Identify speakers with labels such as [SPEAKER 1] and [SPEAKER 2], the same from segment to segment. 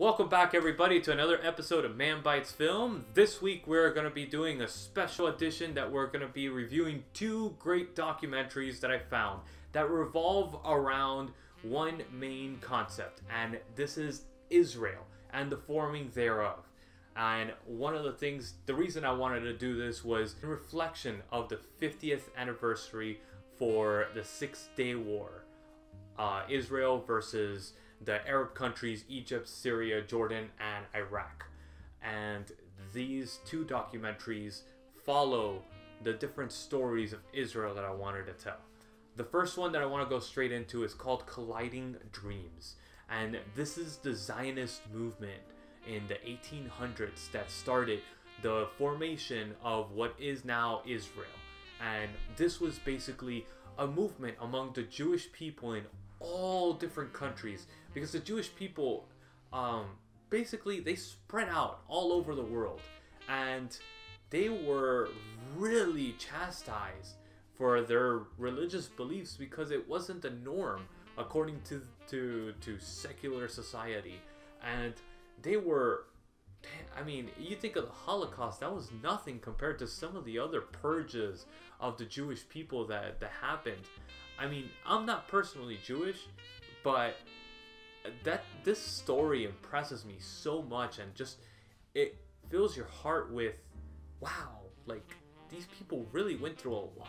[SPEAKER 1] Welcome back, everybody, to another episode of Man Bites Film. This week we're going to be doing a special edition that we're going to be reviewing two great documentaries that I found that revolve around one main concept, and this is Israel and the forming thereof. And one of the reason I wanted to do this was in reflection of the 50th anniversary for the Six-Day War. Israel versus the Arab countries, Egypt, Syria, Jordan, and Iraq. And these two documentaries follow the different stories of Israel that I wanted to tell. The first one that I want to go straight into is called Colliding Dreams. And this is the Zionist movement in the 1800s that started the formation of what is now Israel. And this was basically a movement among the Jewish people in all different countries, because the Jewish people basically they spread out all over the world, and they were really chastised for their religious beliefs because it wasn't the norm according to secular society. And they were, I mean, you think of the Holocaust, that was nothing compared to some of the other purges of the Jewish people that happened. I mean, I'm not personally Jewish, but this story impresses me so much, and just it fills your heart with, wow, like these people really went through a lot.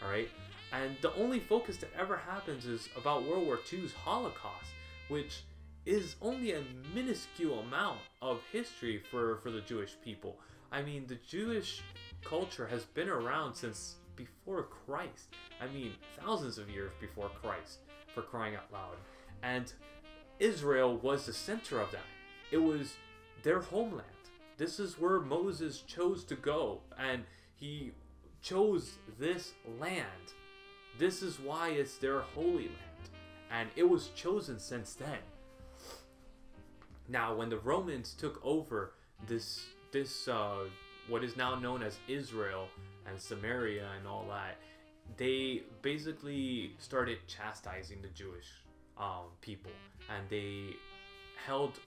[SPEAKER 1] All right, and the only focus that ever happens is about World War II's Holocaust, which is only a minuscule amount of history for the Jewish people. I mean, the Jewish culture has been around since before Christ. I mean, thousands of years before Christ, for crying out loud. And Israel was the center of that. It was their homeland. This is where Moses chose to go, and he chose this land. This is why it's their holy land, and it was chosen since then. Now, when the Romans took over this what is now known as Israel and Samaria and all that, they basically started chastising the Jewish people, and they held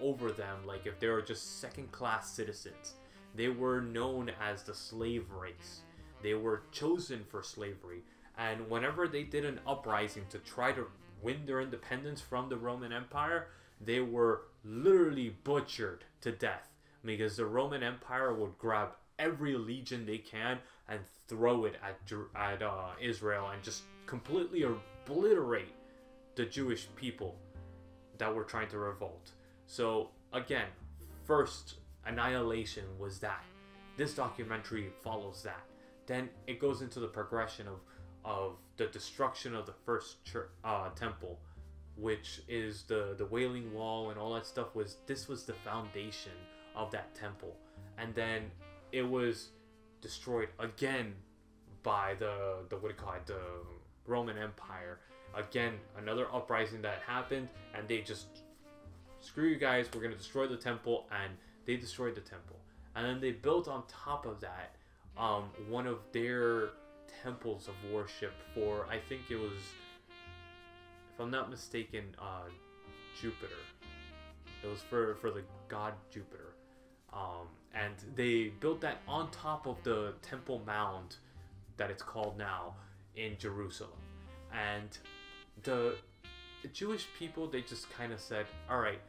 [SPEAKER 1] over them like if they were just second-class citizens. They were known as the slave race. They were chosen for slavery, and whenever they did an uprising to try to win their independence from the Roman Empire, they were literally butchered to death, because the Roman Empire would grab every legion they can and throw it at Israel and just completely obliterate the Jewish people that were trying to revolt. So again, first annihilation was that. This documentary follows that. Then it goes into the progression of the destruction of the first temple, which is the Wailing Wall and all that stuff. This was the foundation of that temple, and then it was destroyed again by the what do you call it, the Roman Empire. Again, another uprising that happened, and they just, screw you guys, we're gonna destroy the temple, and they destroyed the temple. And then they built on top of that one of their temples of worship for, I think it was, if I'm not mistaken, Jupiter. It was for the god Jupiter. And they built that on top of the Temple Mound that it's called now in Jerusalem. And the Jewish people, they just kind of said, all right,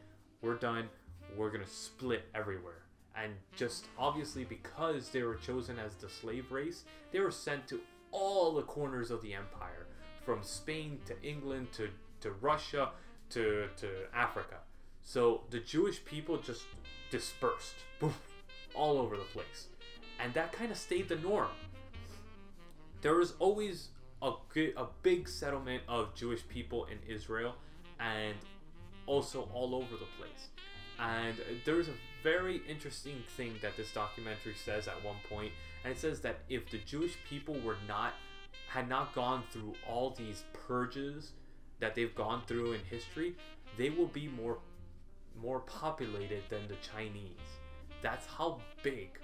[SPEAKER 1] we're done. We're going to split everywhere. And just obviously because they were chosen as the slave race, they were sent to all the corners of the empire, from Spain to England to Russia to Africa. So the Jewish people just dispersed all over the place, and that kind of stayed the norm. There was always a big settlement of Jewish people in Israel, and also all over the place. And there's a very interesting thing that this documentary says at one point, and it says that if the Jewish people had not gone through all these purges that they've gone through in history, they will be more populated than the Chinese. That's how big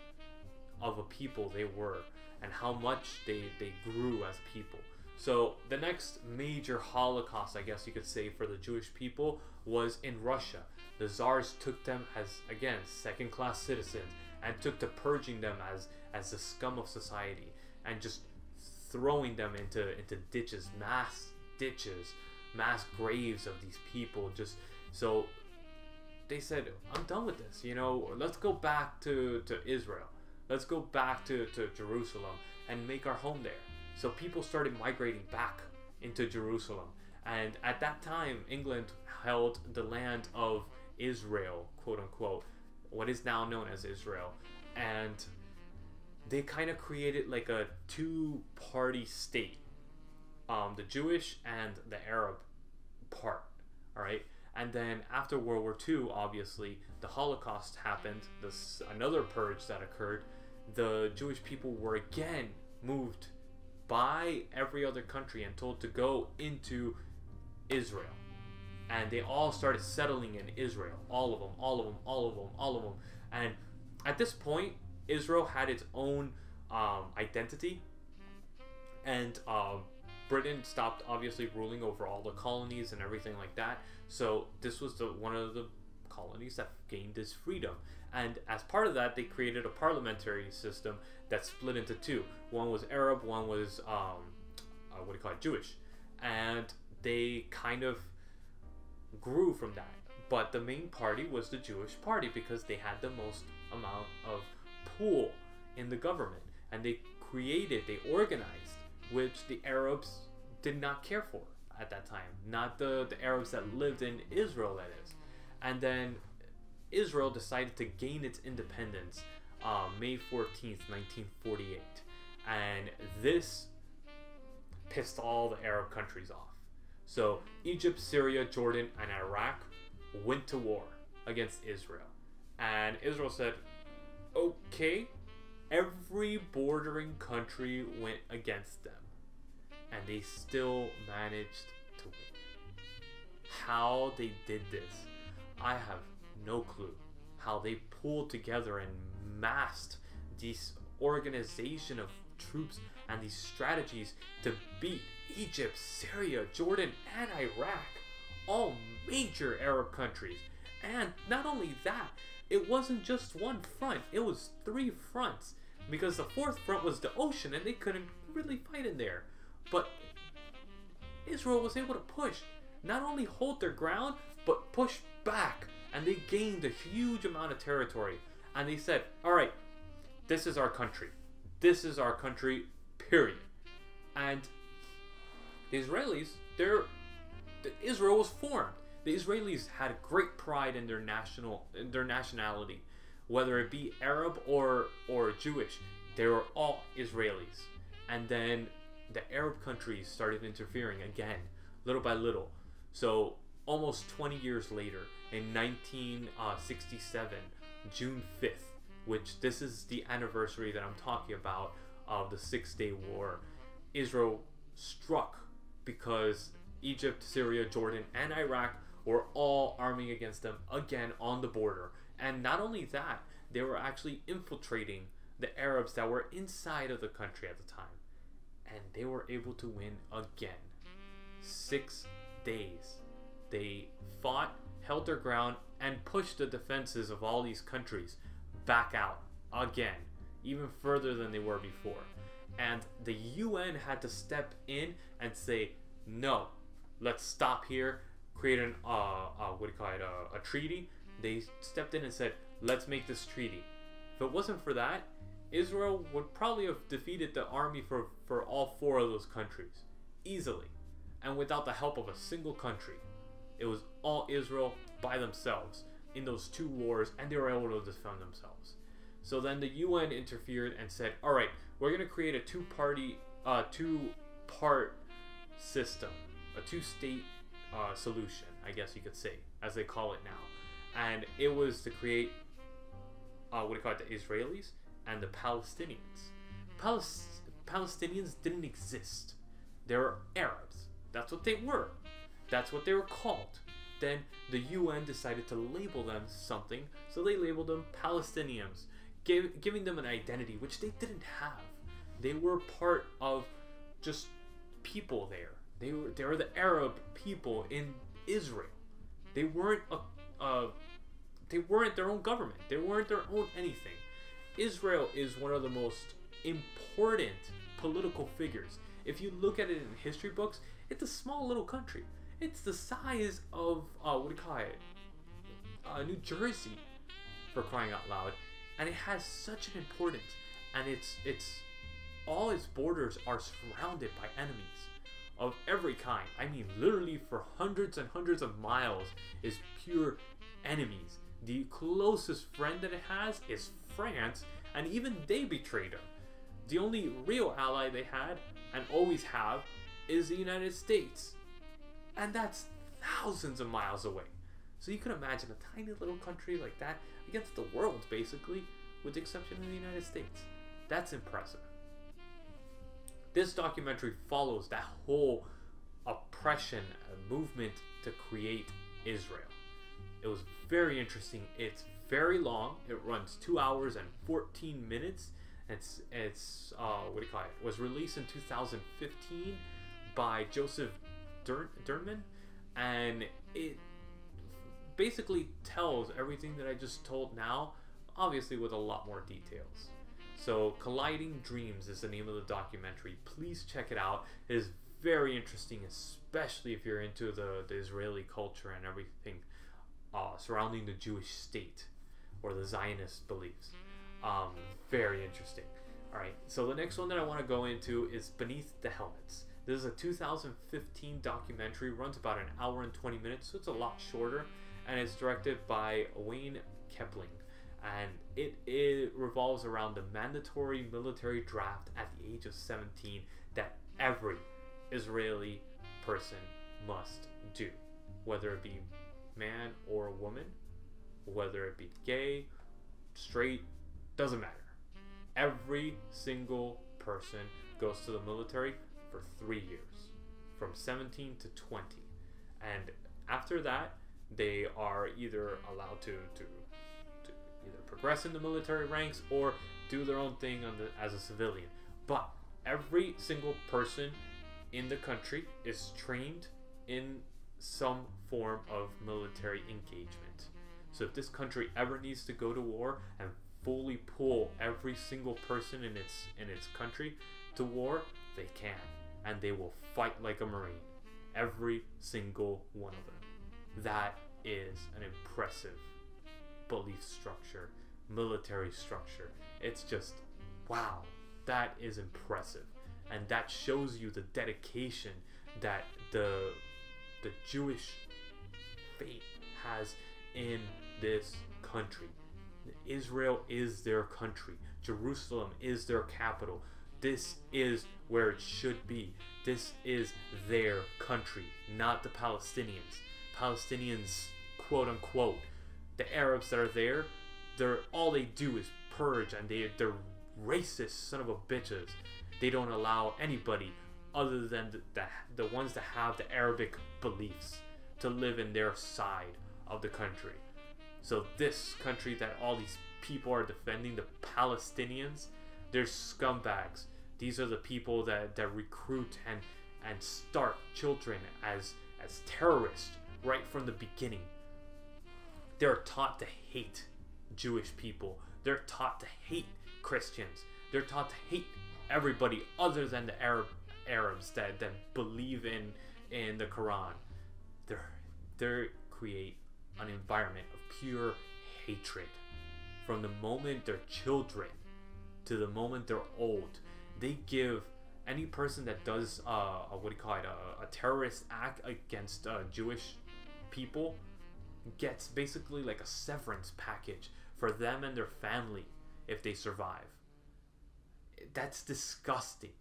[SPEAKER 1] of a people they were, and how much they grew as people. So the next major Holocaust, I guess you could say, for the Jewish people was in Russia. The Tsars took them as, again, second-class citizens and took to purging them as the scum of society and just throwing them into ditches, mass graves of these people. Just so they said, I'm done with this. You know, let's go back to Israel. Let's go back to Jerusalem and make our home there. So people started migrating back into Jerusalem. And at that time, England held the land of Israel, quote unquote, what is now known as Israel. And they kind of created like a two-party state, the Jewish and the Arab part, all right? And then after World War II, obviously, the Holocaust happened, another purge that occurred. The Jewish people were again moved by every other country and told to go into Israel. And they all started settling in Israel. All of them. And at this point, Israel had its own identity. And Britain stopped obviously ruling over all the colonies and everything like that. So this was one of the colonies that gained its freedom. And as part of that, they created a parliamentary system that split into two. One was Arab, one was Jewish. And they kind of grew from that. But the main party was the Jewish party because they had the most amount of pull in the government. And they organized, which the Arabs did not care for at that time. Not the Arabs that lived in Israel, that is. And then Israel decided to gain its independence May 14th, 1948. And this pissed all the Arab countries off. So Egypt, Syria, Jordan, and Iraq went to war against Israel. And Israel said, okay, every bordering country went against them. And they still managed to win. How they did this, I have no clue. How they pulled together and massed this organization of troops and these strategies to beat Egypt, Syria, Jordan, and Iraq, all major Arab countries. And not only that, it wasn't just one front, it was 3 fronts, because the 4th front was the ocean and they couldn't really fight in there. But Israel was able to push, not only hold their ground, but push back, and they gained a huge amount of territory. And they said, alright, this is our country. This is our country, period. And the Israelis, Israel was formed. The Israelis had great pride in their nationality, whether it be Arab or Jewish. They were all Israelis. And then the Arab countries started interfering again, little by little. So almost 20 years later, in 1967, June 5th, which this is the anniversary that I'm talking about of the 6-Day War, Israel struck because Egypt, Syria, Jordan, and Iraq were all arming against them again on the border. And not only that, they were actually infiltrating the Arabs that were inside of the country at the time. And they were able to win again. 6 days. They fought, held their ground, and pushed the defenses of all these countries back out again, even further than they were before. And the UN had to step in and say, no, let's stop here, create a treaty. They stepped in and said, let's make this treaty. If it wasn't for that, Israel would probably have defeated the army for all 4 of those countries easily, and without the help of a single country. It was all Israel by themselves in those 2 wars, and they were able to defend themselves. So then the UN interfered and said, all right, we're going to create a two-part system, a 2-state solution, I guess you could say, as they call it now. And it was to create the Israelis and the Palestinians. Palestinians didn't exist. They were Arabs. That's what they were. That's what they were called. Then the UN decided to label them something, so they labeled them Palestinians, giving them an identity which they didn't have. They were part of just people there. They were the Arab people in Israel. They weren't they weren't their own government. They weren't their own anything. Israel is one of the most important political figures. If you look at it in history books, it's a small little country. It's the size of what do you call it? New Jersey, for crying out loud, and it has such an importance. And it's all its borders are surrounded by enemies of every kind. I mean, literally for hundreds and hundreds of miles is pure enemies. The closest friend that it has is France, and even they betrayed him. The only real ally they had, and always have, is the United States. And that's thousands of miles away. So you can imagine a tiny little country like that against the world, basically, with the exception of the United States. That's impressive. This documentary follows that whole oppression movement to create Israel. It was very interesting. It's very long. It runs 2 hours and 14 minutes. It's what do you call it? It was released in 2015 by Joseph Durnman, and it basically tells everything that I just told now, obviously with a lot more details. So Colliding Dreams is the name of the documentary. Please check it out. It is very interesting, especially if you're into the Israeli culture and everything surrounding the Jewish state or the Zionist beliefs. Very interesting. Alright, so the next one that I want to go into is Beneath the Helmets. This is a 2015 documentary, runs about an hour and 20 minutes, so it's a lot shorter, and it's directed by Wayne Kepling. And it revolves around the mandatory military draft at the age of 17 that every Israeli person must do, whether it be man or woman, whether it be gay, straight, doesn't matter. Every single person goes to the military for 3 years, from 17 to 20, and after that they are either allowed to either progress in the military ranks or do their own thing as a civilian. But every single person in the country is trained in some form of military engagement. So if this country ever needs to go to war and fully pull every single person in its country to war, they can, and they will fight like a Marine. Every single one of them. That is an impressive belief structure, military structure. It's just, wow, that is impressive. And that shows you the dedication that the Jewish faith has in this country. Israel is their country. Jerusalem is their capital. This is where it should be. This is their country, not the Palestinians. Palestinians, quote unquote, the Arabs that are there, all they do is purge, and they're racist son of a bitches. They don't allow anybody other than the ones that have the Arabic beliefs to live in their side of the country. So this country that all these people are defending, the Palestinians, they're scumbags. These are the people that recruit and start children as terrorists right from the beginning. They're taught to hate Jewish people. They're taught to hate Christians. They're taught to hate everybody other than the Arabs that believe in the Quran. They create an environment of pure hatred from the moment they're children to the moment they're old. They give any person that does a terrorist act against Jewish people gets basically like a severance package for them and their family if they survive. That's disgusting.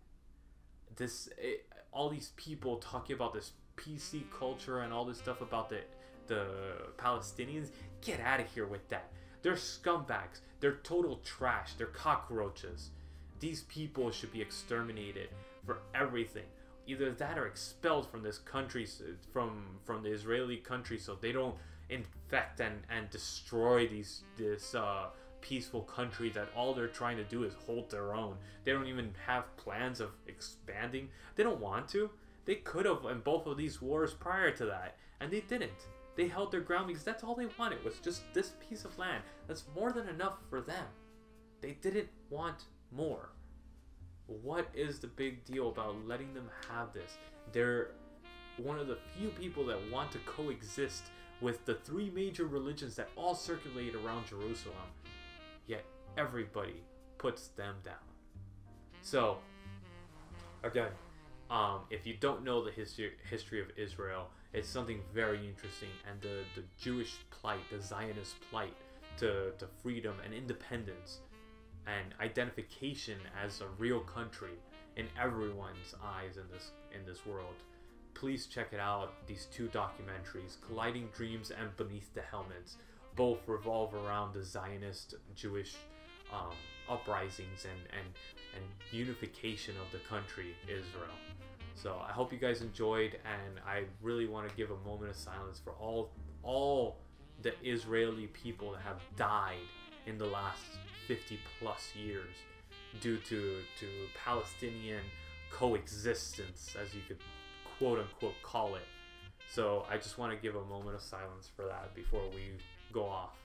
[SPEAKER 1] All these people talking about this PC culture and all this stuff about the Palestinians, get out of here with that. They're scumbags. They're total trash. They're cockroaches. These people should be exterminated for everything. Either that or expelled from this country, from the Israeli country, so they don't infect and destroy peaceful country that all they're trying to do is hold their own. They don't even have plans of expanding. They don't want to. They could have in both of these wars prior to that, and they didn't. They held their ground because that's all they wanted, was just this piece of land. That's more than enough for them. They didn't want more. What is the big deal about letting them have this? They're one of the few people that want to coexist with the three major religions that all circulate around Jerusalem, yet everybody puts them down. So, again, if you don't know the history of Israel, it's something very interesting, and the Jewish plight, the Zionist plight to freedom and independence and identification as a real country in everyone's eyes in this world. Please check it out. These two documentaries, Colliding Dreams and Beneath the Helmets, both revolve around the Zionist Jewish uprisings and unification of the country Israel. So I hope you guys enjoyed, and I really want to give a moment of silence for all the Israeli people that have died in the last 50 plus years due to Palestinian coexistence, as you could quote unquote call it. So I just want to give a moment of silence for that before we go off.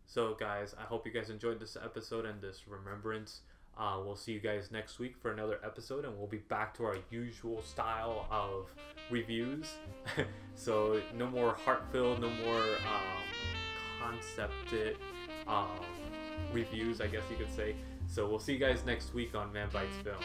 [SPEAKER 1] So guys, I hope you guys enjoyed this episode and this remembrance. We'll see you guys next week for another episode, and we'll be back to our usual style of reviews. So no more heart-filled, no more concepted reviews, I guess you could say. So we'll see you guys next week on Man Bites Film.